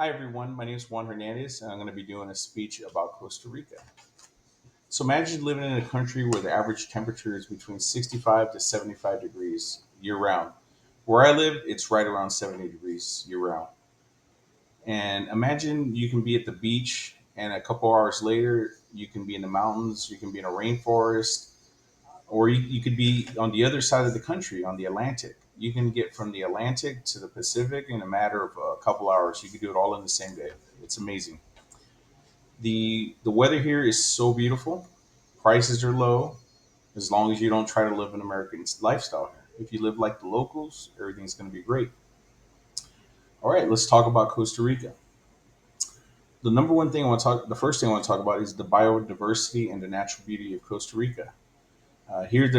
Hi, everyone. My name is Juan Hernandez, and I'm going to be doing a speech about Costa Rica. So, imagine living in a country where the average temperature is between 65 to 75 degrees year round. Where I live, it's right around 70 degrees year round. And imagine you can be at the beach, and a couple hours later, you can be in the mountains, you can be in a rainforest, or you could be on the other side of the country on the Atlantic. You can get from the Atlantic to the Pacific in a matter of a couple hours. You can do it all in the same day. It's amazing. The weather here is so beautiful. Prices are low as long as you don't try to live an American lifestyle here. If you live like the locals, everything's going to be great. All right, let's talk about Costa Rica. The first thing I want to talk about is the biodiversity and the natural beauty of Costa Rica. Here,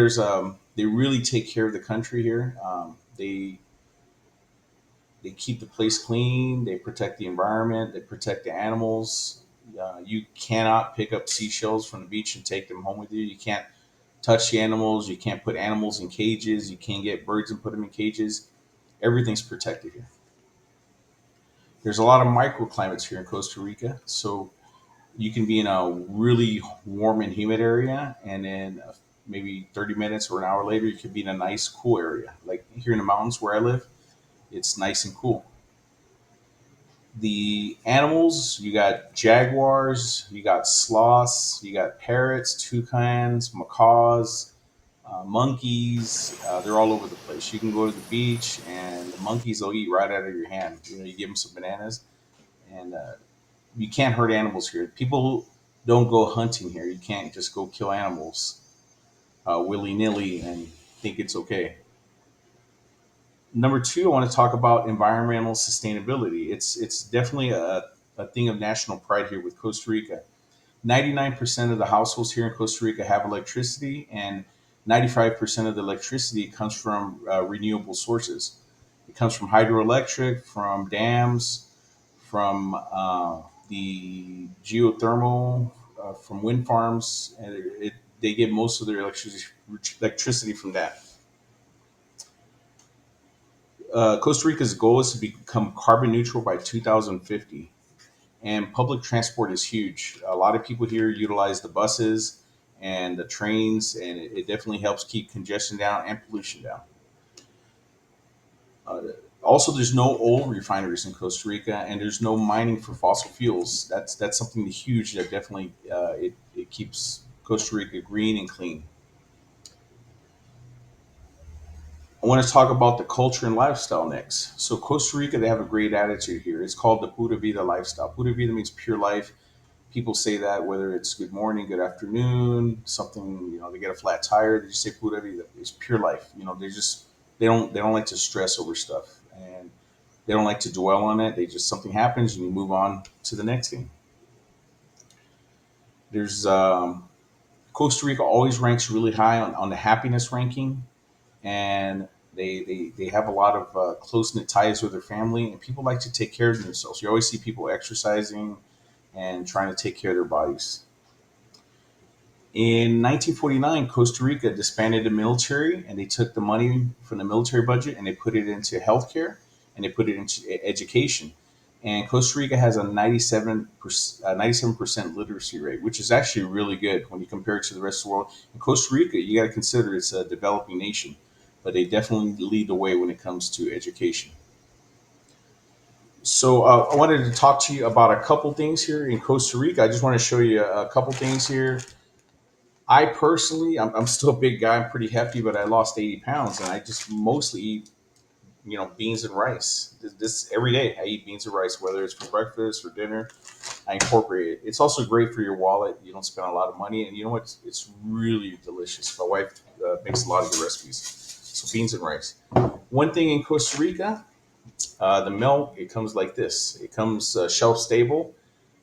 they really take care of the country here. They keep the place clean. They protect the environment. They protect the animals. You cannot pick up seashells from the beach and take them home with you. You can't touch the animals. You can't put animals in cages. You can't get birds and put them in cages. Everything's protected here. There's a lot of microclimates here in Costa Rica, so you can be in a really warm and humid area, and then maybe 30 minutes or an hour later, you could be in a nice, cool area. Like here in the mountains where I live, it's nice and cool. The animals, you got jaguars, you got sloths, you got parrots, toucans, macaws, monkeys. They're all over the place. You can go to the beach and the monkeys will eat right out of your hand. You give them some bananas, and you can't hurt animals here. People don't go hunting here. You can't just go kill animals willy nilly and think it's okay. Number two, I want to talk about environmental sustainability. It's definitely a thing of national pride here with Costa Rica. 99% of the households here in Costa Rica have electricity, and 95% of the electricity comes from renewable sources. It comes from hydroelectric, from dams, from the geothermal, from wind farms, and they get most of their electricity from that. Costa Rica's goal is to become carbon neutral by 2050, and public transport is huge. A lot of people here utilize the buses and the trains, and it definitely helps keep congestion down and pollution down. Uh, Also, there's no oil refineries in Costa Rica, and there's no mining for fossil fuels. That's something huge that definitely it keeps Costa Rica green and clean. I want to talk about the culture and lifestyle next. So Costa Rica, they have a great attitude here. It's called the Pura Vida lifestyle. Pura Vida means pure life. People say that whether it's good morning, good afternoon, something, they get a flat tire, they just say Pura Vida. It's pure life. They don't like to stress over stuff, and they don't like to dwell on it. They just something happens and you move on to the next thing. There's Costa Rica always ranks really high on the happiness ranking, and they have a lot of close knit ties with their family, and people like to take care of themselves. You always see people exercising and trying to take care of their bodies. In 1949, Costa Rica disbanded the military, and they took the money from the military budget and they put it into healthcare and they put it into education. And Costa Rica has a 97% literacy rate, which is actually really good when you compare it to the rest of the world. In Costa Rica, you got to consider it's a developing nation, but they definitely lead the way when it comes to education. So I wanted to talk to you about a couple things here in Costa Rica. I just want to show you a couple things here. I personally, I'm still a big guy. I'm pretty hefty, but I lost 80 pounds, and I just mostly eat, beans and rice. This every day, I eat beans and rice, whether it's for breakfast or dinner. I incorporate it. It's also great for your wallet. You don't spend a lot of money, and you know what? It's really delicious. My wife makes a lot of good recipes. So beans and rice. One thing in Costa Rica, the milk it comes like this. It comes shelf stable.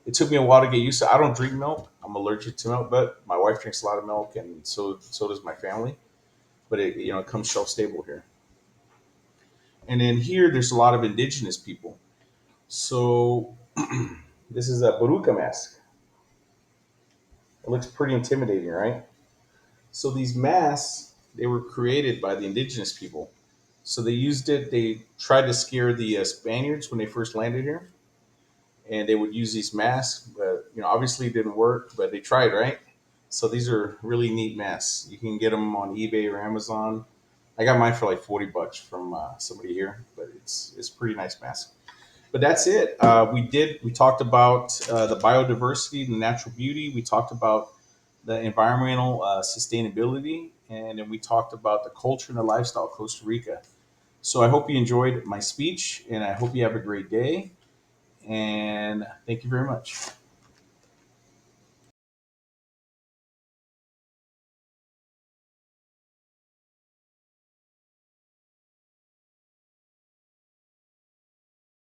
It took me a while to get used to. I don't drink milk. I'm allergic to milk, but my wife drinks a lot of milk, and so does my family. But it comes shelf stable here. And then here, there's a lot of indigenous people. So this is a Baruca mask. It looks pretty intimidating, right? So these masks, they were created by the indigenous people. So they used it. They tried to scare the Spaniards when they first landed here, and they would use these masks. But obviously it didn't work, but they tried, right? So these are really neat masks. You can get them on eBay or Amazon. I got mine for like $40 from somebody here, but it's pretty nice mask. But that's it. We talked about the biodiversity, the natural beauty. We talked about the environmental sustainability, and then we talked about the culture and the lifestyle of Costa Rica. So I hope you enjoyed my speech, and I hope you have a great day. And thank you very much.